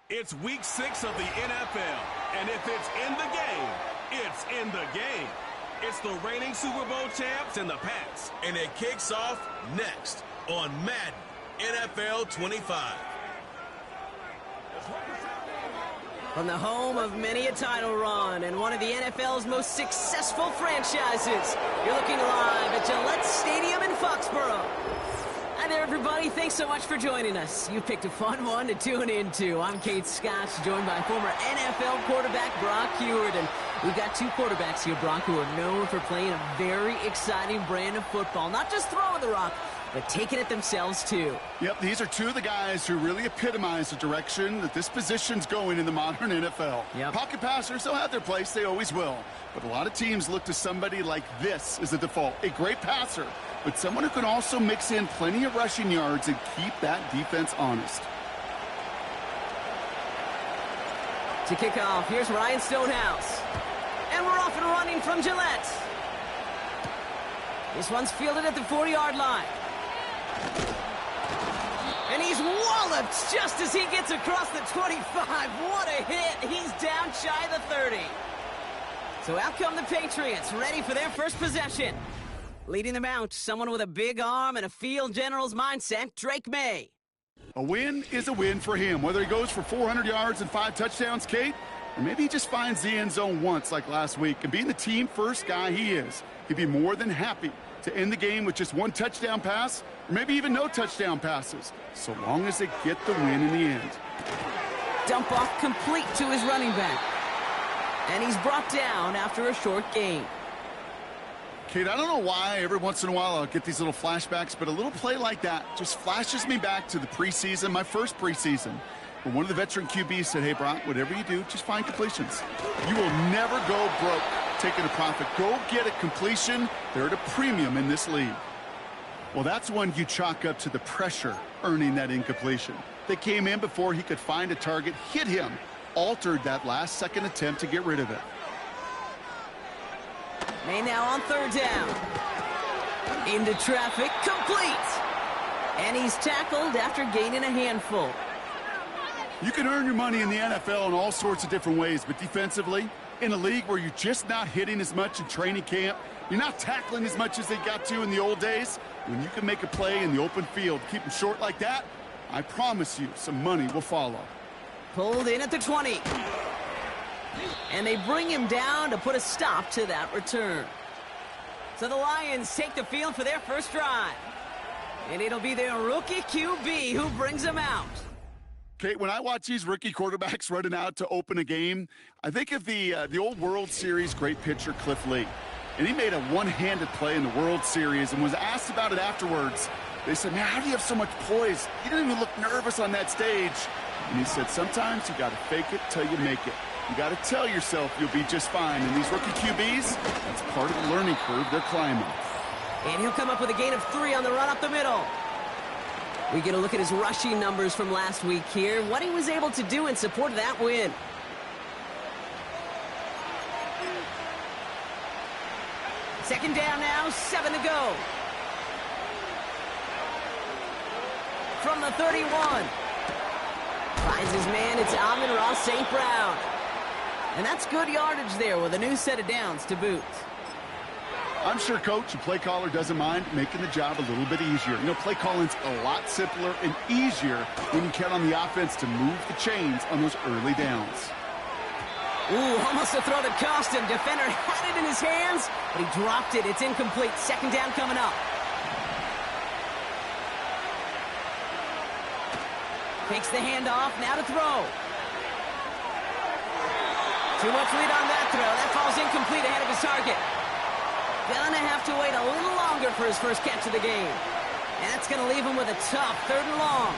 It's week 6 of the NFL, and if it's in the game, it's in the game. It's the reigning Super Bowl champs and the Pats. And it kicks off next on Madden NFL 25. From the home of many a title run and one of the NFL's most successful franchises, you're looking live at Gillette Stadium in Foxborough. Hi there, everybody. Thanks so much for joining us. You picked a fun one to tune into. I'm Kate Scott, joined by former NFL quarterback Brock Huard. And we've got two quarterbacks here, Brock, who are known for playing a very exciting brand of football. Not just throwing the rock, but taking it themselves, too. Yep, these are two of the guys who really epitomize the direction that this position's going in the modern NFL. Yep. Pocket passers, they'll have their place. They always will. But a lot of teams look to somebody like this as a default. A great passer, but someone who can also mix in plenty of rushing yards and keep that defense honest. To kick off, here's Ryan Stonehouse. And we're off and running from Gillette. This one's fielded at the 40-yard line. And he's walloped just as he gets across the 25. What a hit. He's down shy of the 30. So out come the Patriots, ready for their first possession. Leading them out, someone with a big arm and a field general's mindset, Drake May. A win is a win for him, whether he goes for 400 yards and 5 touchdowns, Kate, or maybe he just finds the end zone once like last week. And being the team-first guy he is, he'd be more than happy to end the game with just 1 touchdown pass, or maybe even no touchdown passes, so long as they get the win in the end. Dump off complete to his running back. And he's brought down after a short gain. Kate, I don't know why every once in a while I'll get these little flashbacks, but a little play like that just flashes me back to the preseason, my first preseason. When one of the veteran QBs said, hey, Brock, whatever you do, just find completions. You will never go broke taking a profit. Go get a completion. They're at a premium in this league. Well, that's one you chalk up to the pressure earning that incompletion. They came in before he could find a target, hit him, altered that last-second attempt to get rid of it. May now on third down. Into traffic, complete. And he's tackled after gaining a handful. You can earn your money in the NFL in all sorts of different ways, but defensively, in a league where you're just not hitting as much in training camp, you're not tackling as much as they got to in the old days, when you can make a play in the open field, keep them short like that, I promise you some money will follow. Pulled in at the 20. And they bring him down to put a stop to that return. So the Lions take the field for their first drive. And it'll be their rookie QB who brings them out. Kate, when I watch these rookie quarterbacks running out to open a game, I think of the old World Series great pitcher Cliff Lee. And he made a one-handed play in the World Series and was asked about it afterwards. They said, man, how do you have so much poise? You didn't even look nervous on that stage. And he said, sometimes you got to fake it till you make it. You got to tell yourself you'll be just fine. And these rookie QBs, that's part of the learning curve they're climbing. And he'll come up with a gain of 3 on the run up the middle. We get a look at his rushing numbers from last week here, what he was able to do in support of that win. Second down now, 7 to go. From the 31. Finds his man, it's Amon-Ra St. Brown. And that's good yardage there with a new set of downs to boot. I'm sure coach and play caller doesn't mind making the job a little bit easier. You know, play calling's a lot simpler and easier when you count on the offense to move the chains on those early downs. Ooh, almost a throw that cost him. Defender had it in his hands, but he dropped it. It's incomplete. Second down coming up. Takes the handoff, now to throw. Too much lead on that throw. That falls incomplete ahead of his target. Gonna have to wait a little longer for his first catch of the game. And that's gonna leave him with a tough 3rd and long.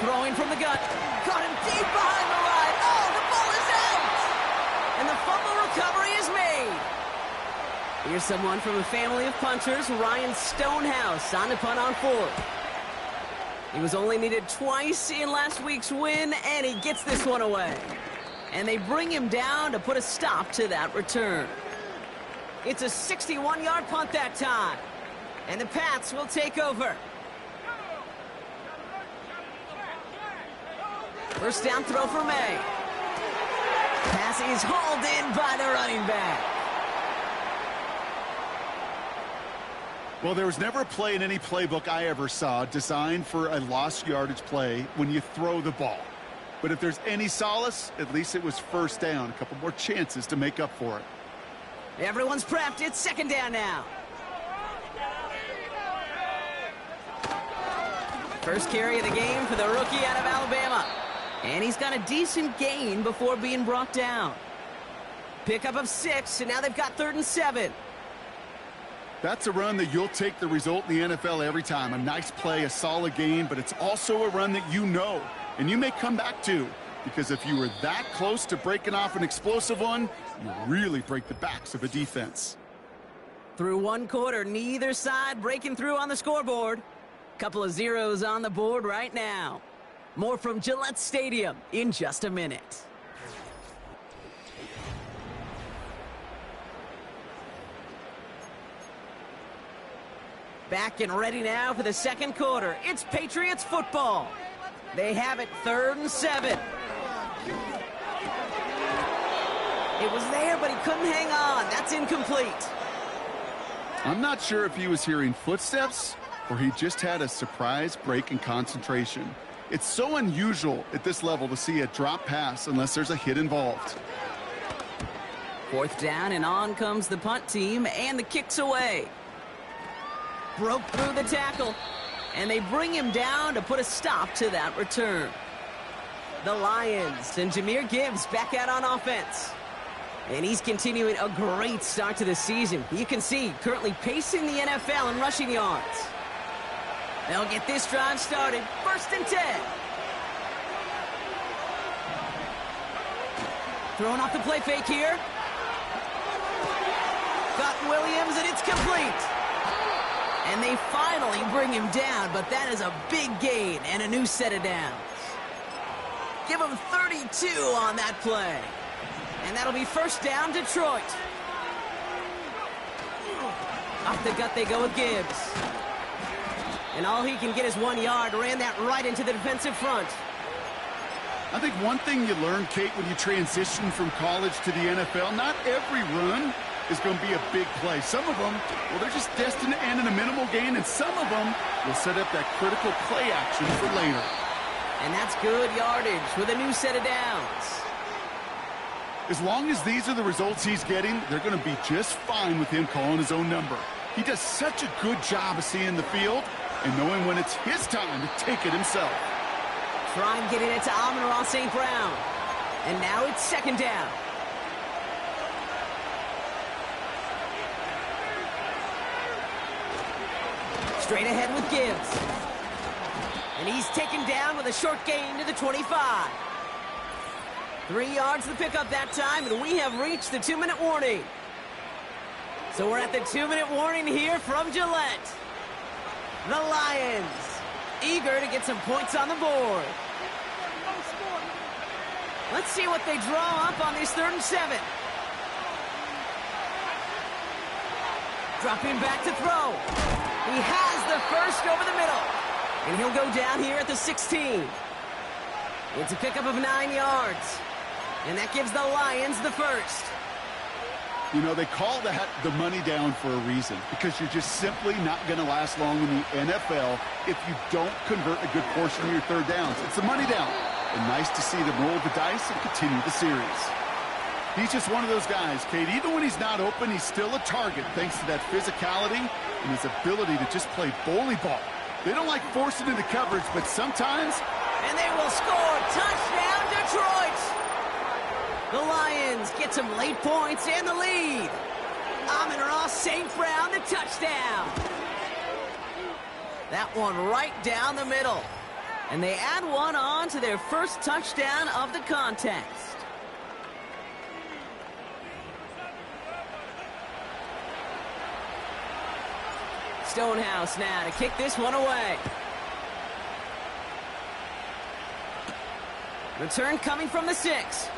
Throwing from the gut. Caught him deep behind the line. Oh, the ball is out! And the fumble recovery is made. Here's someone from a family of punchers, Ryan Stonehouse, on the punt on 4th. He was only needed twice in last week's win, and he gets this one away. And they bring him down to put a stop to that return. It's a 61-yard punt that time. And the Pats will take over. First down throw for May. Pass is hauled in by the running back. Well, there was never a play in any playbook I ever saw designed for a lost yardage play when you throw the ball. But if there's any solace, at least it was first down. A couple more chances to make up for it. Everyone's prepped. It's second down now. First carry of the game for the rookie out of Alabama. And he's got a decent gain before being brought down. Pickup of 6, and now they've got 3rd and 7. That's a run that you'll take the result in the NFL every time. A nice play, a solid gain, but it's also a run that you know, and you may come back to. Because if you were that close to breaking off an explosive one, you really break the backs of a defense. Through one quarter, neither side breaking through on the scoreboard. Couple of zeros on the board right now. More from Gillette Stadium in just a minute. Back and ready now for the second quarter. It's Patriots football. They have it 3rd and 7. It was there, but he couldn't hang on. That's incomplete. I'm not sure if he was hearing footsteps or he just had a surprise break in concentration. It's so unusual at this level to see a drop pass unless there's a hit involved. 4th down, and on comes the punt team, and the kick's away. Broke through the tackle, and they bring him down to put a stop to that return. The Lions and Jahmyr Gibbs back out on offense. And he's continuing a great start to the season. You can see currently pacing the NFL in rushing yards. They'll get this drive started. 1st and 10. Throwing off the play fake here. Got Williams, and it's complete. And they finally bring him down, but that is a big gain and a new set of downs. Give him 32 on that play. And that'll be first down, Detroit. Off the gut they go with Gibbs. And all he can get is 1 yard. Ran that right into the defensive front. I think one thing you learn, Kate, when you transition from college to the NFL, not every run is going to be a big play. Some of them, well, they're just destined to end in a minimal gain, and some of them will set up that critical play action for later. And that's good yardage with a new set of downs. As long as these are the results he's getting, they're going to be just fine with him calling his own number. He does such a good job of seeing the field and knowing when it's his time to take it himself. Trying getting it to Amon-Ra St. Brown. And now it's second down. Straight ahead with Gibbs. And he's taken down with a short gain to the 25. 3 yards to pick up that time, and we have reached the 2-minute warning. So we're at the 2-minute warning here from Gillette. The Lions, eager to get some points on the board. Let's see what they draw up on this 3rd and 7. Dropping back to throw. He has the first over the middle. And he'll go down here at the 16. It's a pickup of 9 yards. And that gives the Lions the first. You know, they call that the money down for a reason, because you're just simply not going to last long in the NFL if you don't convert a good portion of your 3rd downs. It's the money down. And nice to see them roll the dice and continue the series. He's just one of those guys, Kate. Even when he's not open, he's still a target thanks to that physicality and his ability to just play bully ball. They don't like forcing into coverage, but sometimes... And they will score. Touchdown, Detroit! The Lions get some late points and the lead. Amon-Ra St. Brown, the touchdown. That one right down the middle. And they add one on to their first touchdown of the contest. Stonehouse now to kick this one away. Return coming from the 6.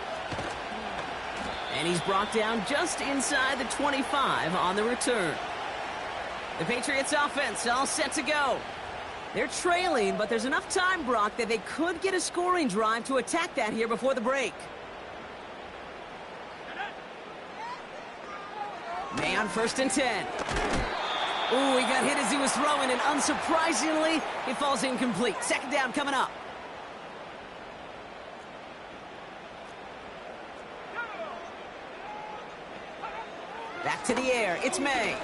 And he's brought down just inside the 25 on the return. The Patriots offense all set to go. They're trailing, but there's enough time, Brock, that they could get a scoring drive to attack that here before the break. May on 1st and 10. Ooh, he got hit as he was throwing, and unsurprisingly, it falls incomplete. 2nd down coming up. Back to the air. It's May.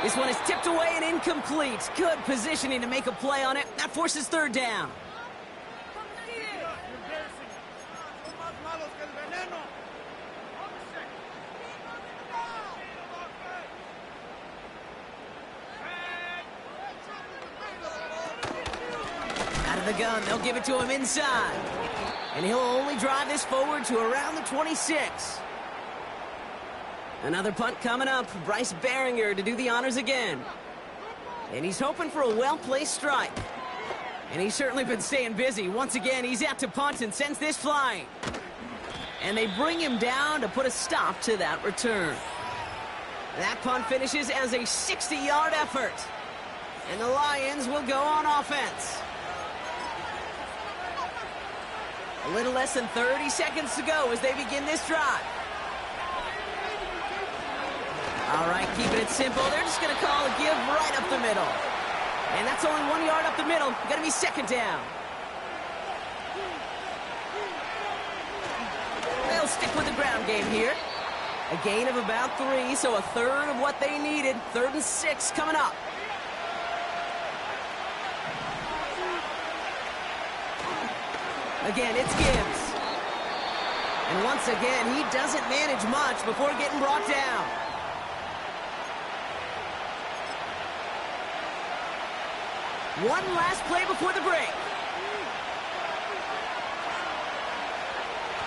This one is tipped away and incomplete. Good positioning to make a play on it. That forces 3rd down. Out of the gun, they'll give it to him inside. And he'll only drive this forward to around the 26. Another punt coming up. Bryce Behringer to do the honors again. And he's hoping for a well-placed strike. And he's certainly been staying busy. Once again, he's out to punt and sends this flying. And they bring him down to put a stop to that return. That punt finishes as a 60-yard effort. And the Lions will go on offense. A little less than 30 seconds to go as they begin this drive. All right, keeping it simple. They're just going to call a give right up the middle. And that's only 1 yard up the middle. Going to be 2nd down. They'll stick with the ground game here. A gain of about 3, so a 1/3 of what they needed. 3rd and 6 coming up. Again, it's Gibbs. And once again, he doesn't manage much before getting brought down. One last play before the break.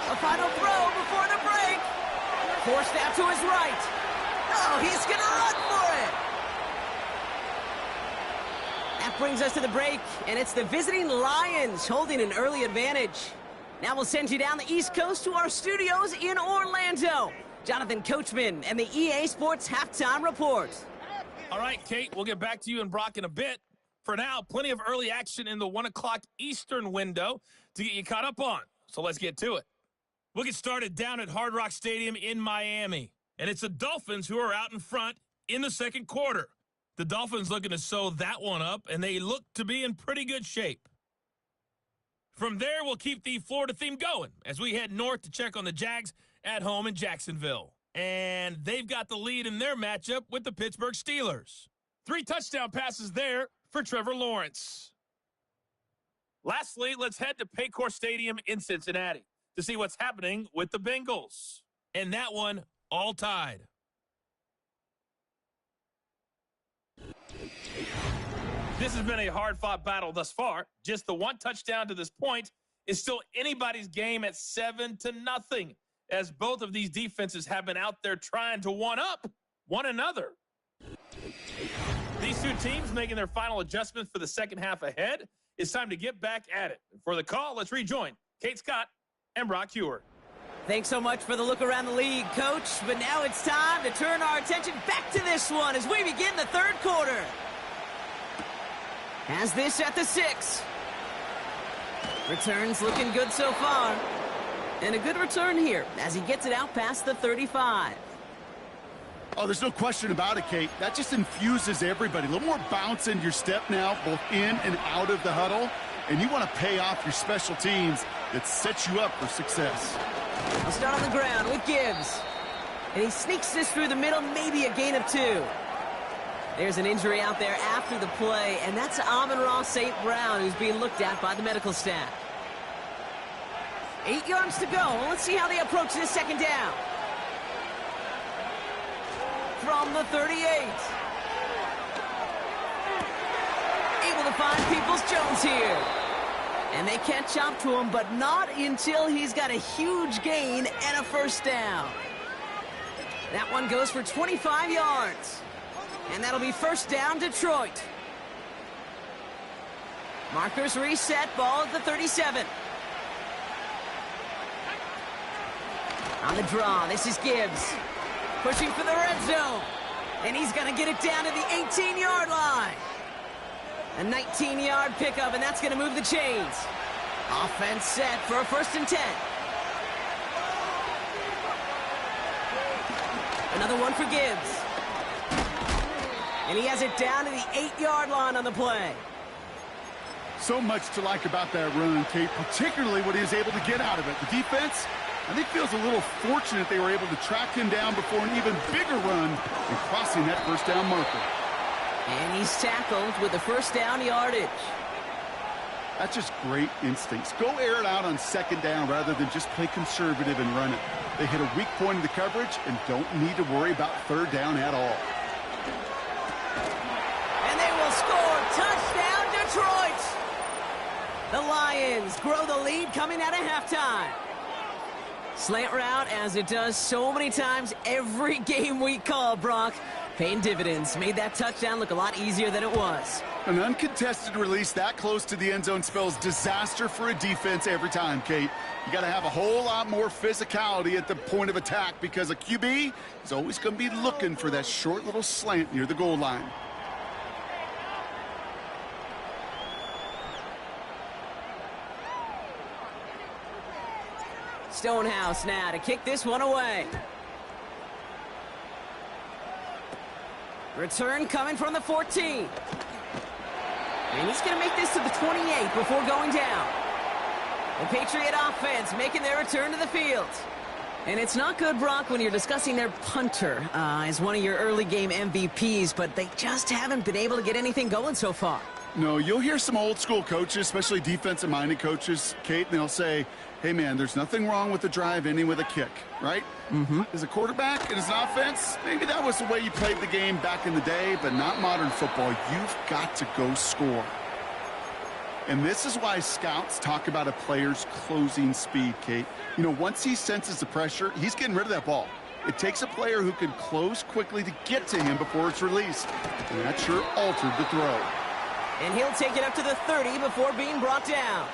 A final throw before the break. Forced out to his right. Oh, he's going to run for it. That brings us to the break, and it's the visiting Lions holding an early advantage. Now we'll send you down the East Coast to our studios in Orlando. Jonathan Coachman and the EA Sports Halftime Report. All right, Kate, we'll get back to you and Brock in a bit. For now, plenty of early action in the 1 o'clock Eastern window to get you caught up on. So let's get to it. We'll get started down at Hard Rock Stadium in Miami. And it's the Dolphins who are out in front in the 2nd quarter. The Dolphins looking to sew that one up, and they look to be in pretty good shape. From there, we'll keep the Florida theme going as we head north to check on the Jags at home in Jacksonville. And they've got the lead in their matchup with the Pittsburgh Steelers. 3 touchdown passes there for Trevor Lawrence. Lastly, let's head to Paycor Stadium in Cincinnati to see what's happening with the Bengals. And that one all tied. This has been a hard-fought battle thus far. Just the 1 touchdown to this point is still anybody's game at 7-0, as both of these defenses have been out there trying to one-up one another. These two teams making their final adjustments for the second half ahead. It's time to get back at it. For the call, let's rejoin Kate Scott and Brock Hewer. Thanks so much for the look around the league, Coach. But now it's time to turn our attention back to this one as we begin the 3rd quarter. Has this at the 6. Returns looking good so far. And a good return here as he gets it out past the 35. Oh, there's no question about it, Kate. That just infuses everybody. A little more bounce in your step now, both in and out of the huddle. And you want to pay off your special teams that sets you up for success. I'll start on the ground with Gibbs. And he sneaks this through the middle, maybe a gain of 2. There's an injury out there after the play, and that's Amon-Ra St. Brown, who's being looked at by the medical staff. 8 yards to go. Let's see how they approach this 2nd down. From the 38. Able to find Peoples-Jones here. And they catch up to him, but not until he's got a huge gain and a 1st down. That one goes for 25 yards. And that'll be 1st down, Detroit. Markers reset, ball at the 37. On the draw, this is Gibbs. Pushing for the red zone. And he's going to get it down to the 18-yard line. A 19-yard pickup, and that's going to move the chains. Offense set for a 1st and 10. Another one for Gibbs. And he has it down to the 8-yard line on the play. So much to like about that run, Kate, particularly what he was able to get out of it. The defense, I think, feels a little fortunate they were able to track him down before an even bigger run and crossing that 1st down marker. And he's tackled with the 1st down yardage. That's just great instincts. Go air it out on 2nd down rather than just play conservative and run it. They hit a weak point in the coverage and don't need to worry about 3rd down at all. And they will score. Touchdown, Detroit! The Lions grow the lead coming out of halftime. Slant route, as it does so many times every game we call, Brock. Paying dividends. Made that touchdown look a lot easier than it was. An uncontested release that close to the end zone spells disaster for a defense every time, Kate. You got to have a whole lot more physicality at the point of attack because a QB is always going to be looking for that short little slant near the goal line. Stonehouse now to kick this one away. Return coming from the 14. And he's going to make this to the 28 before going down. The Patriot offense making their return to the field. And it's not good, Brock, when you're discussing their punter as one of your early game MVPs, but they just haven't been able to get anything going so far. No, you'll hear some old school coaches, especially defensive-minded coaches, Kate, and they'll say, hey, man, there's nothing wrong with the drive ending with a kick, right? As a quarterback and as an offense, maybe that was the way you played the game back in the day, but not modern football. You've got to go score. And this is why scouts talk about a player's closing speed, Kate. You know, once he senses the pressure, he's getting rid of that ball. It takes a player who can close quickly to get to him before it's released. And that sure altered the throw. And he'll take it up to the 30 before being brought down.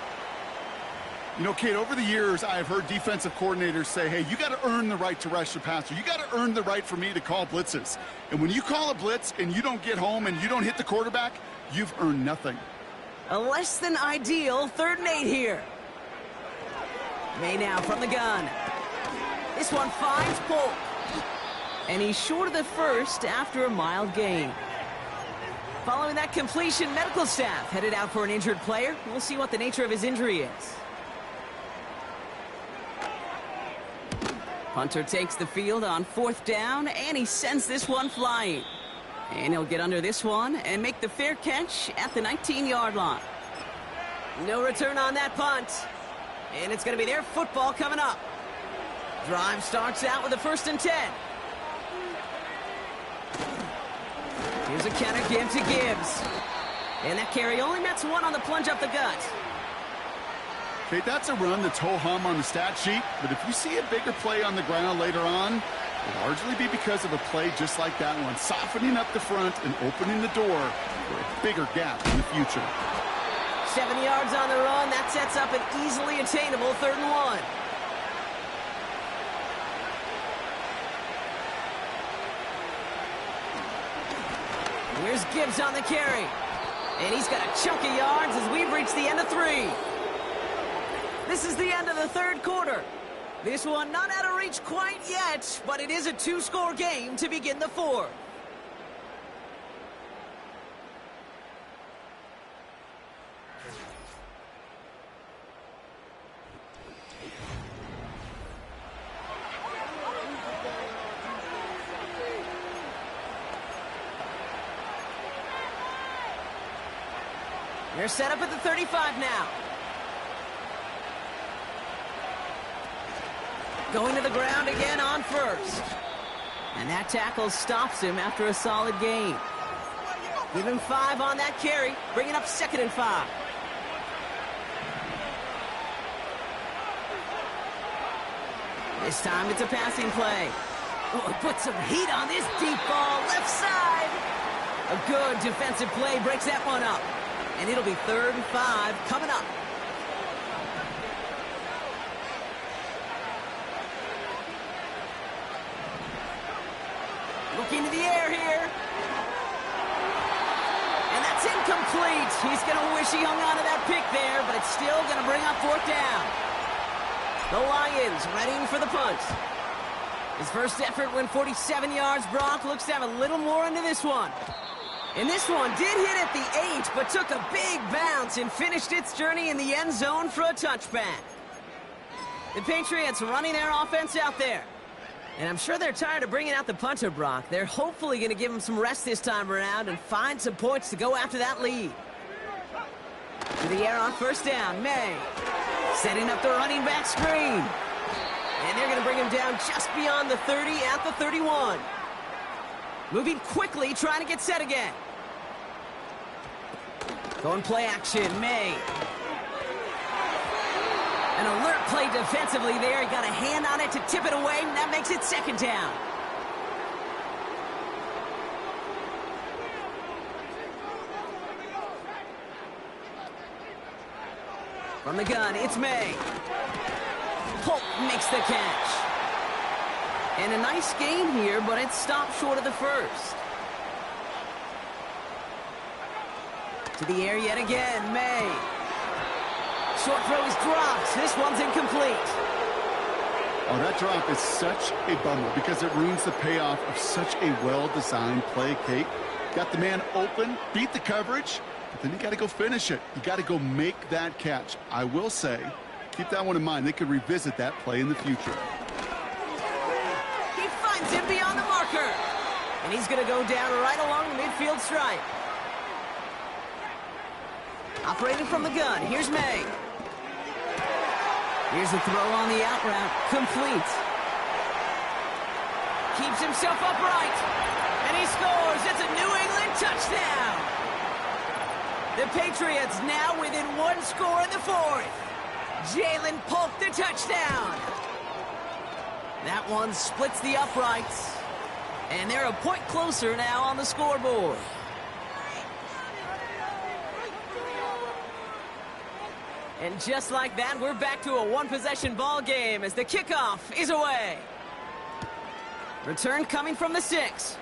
You know, Kate, over the years, I've heard defensive coordinators say, hey, you got to earn the right to rush the passer. You got to earn the right for me to call blitzes. And when you call a blitz and you don't get home and you don't hit the quarterback, you've earned nothing. A less than ideal 3rd and 8 here. May now from the gun. This one finds Polk. And he's short of the 1st after a mild gain. Following that completion, medical staff headed out for an injured player. We'll see what the nature of his injury is. Hunter takes the field on 4th down, and he sends this one flying. And he'll get under this one and make the fair catch at the 19-yard line. No return on that punt. And it's going to be their football coming up. Drive starts out with a 1st and 10. Here's a counter give to Gibbs. And that carry only nets one on the plunge up the gut. Okay, that's a run that's ho-hum on the stat sheet, but if you see a bigger play on the ground later on, it'll largely be because of a play just like that one, softening up the front and opening the door for a bigger gap in the future. 7 yards on the run. That sets up an easily attainable 3rd and 1. Here's Gibbs on the carry. And he's got a chunk of yards as we've reached the end of 3. This is the end of the 3rd quarter. This one not out of reach quite yet, but it is a 2-score game to begin the 4th. They're set up at the 35 now. Going to the ground again on 1st. And that tackle stops him after a solid gain. Give him 5 on that carry, bringing up 2nd and 5. This time it's a passing play. Oh, put some heat on this deep ball, left side. A good defensive play breaks that one up. And it'll be 3rd and 5 coming up. Looking to the air here. And that's incomplete. He's going to wish he hung on to that pick there, but it's still going to bring up fourth down. The Lions readying for the punt. His first effort went 47 yards. Brock looks to have a little more into this one. And this one did hit at the 8, but took a big bounce and finished its journey in the end zone for a touchback. The Patriots running their offense out there. And I'm sure they're tired of bringing out the punter, Brock. They're hopefully going to give him some rest this time around and find some points to go after that lead. To the air on first down, May. Setting up the running back screen. And they're going to bring him down just beyond the 30 at the 31. Moving quickly, trying to get set again. Going play action, May. An alert play defensively there. He got a hand on it to tip it away, and that makes it second down. From the gun, it's May. Polk makes the catch. And a nice gain here, but it stopped short of the first. To the air yet again, May. Short throw is dropped. This one's incomplete. Oh, that drop is such a bummer because it ruins the payoff of such a well-designed play, Kate. Got the man open, beat the coverage, but then you got to go finish it. You got to go make that catch. I will say, keep that one in mind. They could revisit that play in the future. He finds him beyond the marker. And he's going to go down right along the midfield stripe. Operating from the gun, here's May. Here's the throw on the out route, complete. Keeps himself upright, and he scores. It's a New England touchdown. The Patriots now within one score in the fourth. Jalen Polk the touchdown. That one splits the uprights, and they're a point closer now on the scoreboard. And just like that, we're back to a one-possession ball game as the kickoff is away. Return coming from the 6.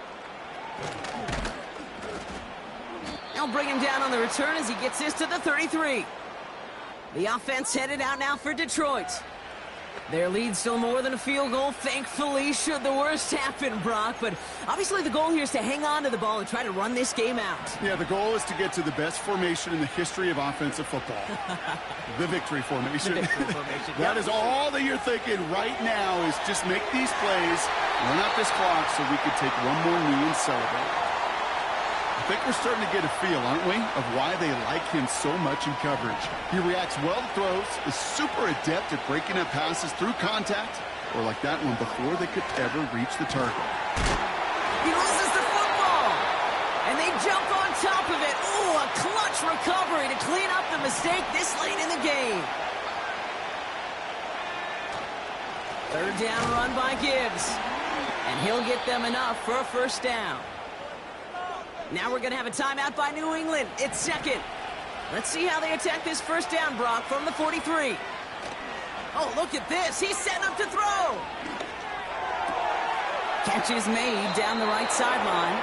They'll bring him down on the return as he gets this to the 33. The offense headed out now for Detroit. Their lead still more than a field goal, thankfully, should the worst happen, Brock. But obviously the goal here is to hang on to the ball and try to run this game out. Yeah, the goal is to get to the best formation in the history of offensive football. The victory formation. The victory formation. That is all that you're thinking right now is just make these plays, run out this clock so we can take one more knee and celebrate. I think we're starting to get a feel, aren't we, of why they like him so much in coverage. He reacts well to throws, is super adept at breaking up passes through contact, or like that one before they could ever reach the target. He loses the football, and they jump on top of it. Ooh, a clutch recovery to clean up the mistake this late in the game. Third down run by Gibbs, and he'll get them enough for a first down. Now we're going to have a timeout by New England. It's second. Let's see how they attack this first down, Brock, from the 43. Oh, look at this. He's setting up to throw. Catch is made down the right sideline.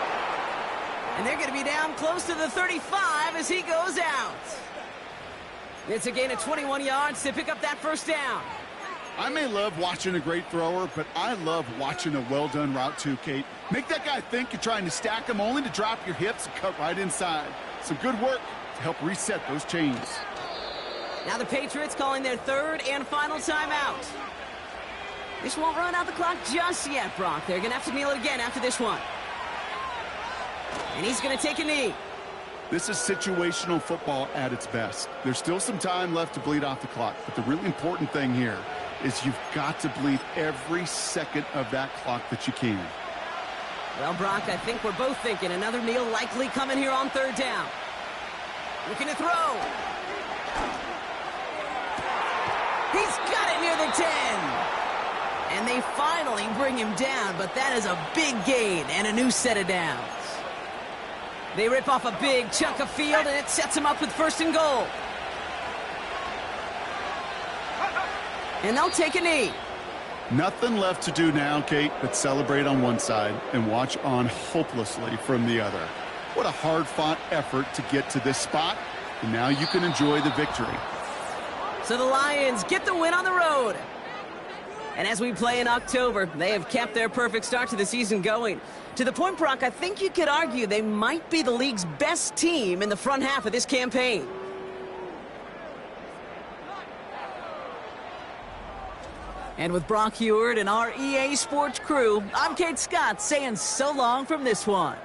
And they're going to be down close to the 35 as he goes out. It's a gain of 21 yards to pick up that first down. I may love watching a great thrower, but I love watching a well-done route too, Kate. Make that guy think you're trying to stack him only to drop your hips and cut right inside. Some good work to help reset those chains. Now the Patriots calling their third and final timeout. This won't run out the clock just yet, Brock. They're going to have to kneel again after this one. And he's going to take a knee. This is situational football at its best. There's still some time left to bleed off the clock, but the really important thing here is you've got to bleed every second of that clock that you can. Well, Brock, I think we're both thinking another kneel likely coming here on third down. Looking to throw. He's got it near the 10. And they finally bring him down, but that is a big gain and a new set of downs. They rip off a big chunk of field, and it sets them up with first and goal. And they'll take a knee. Nothing left to do now, Kate, but celebrate on one side and watch on hopelessly from the other. What a hard-fought effort to get to this spot, and now you can enjoy the victory. So the Lions get the win on the road. And as we play in October, they have kept their perfect start to the season going. To the point, Brock, I think you could argue they might be the league's best team in the front half of this campaign. And with Brock Heward and our EA Sports crew, I'm Kate Scott saying so long from this one.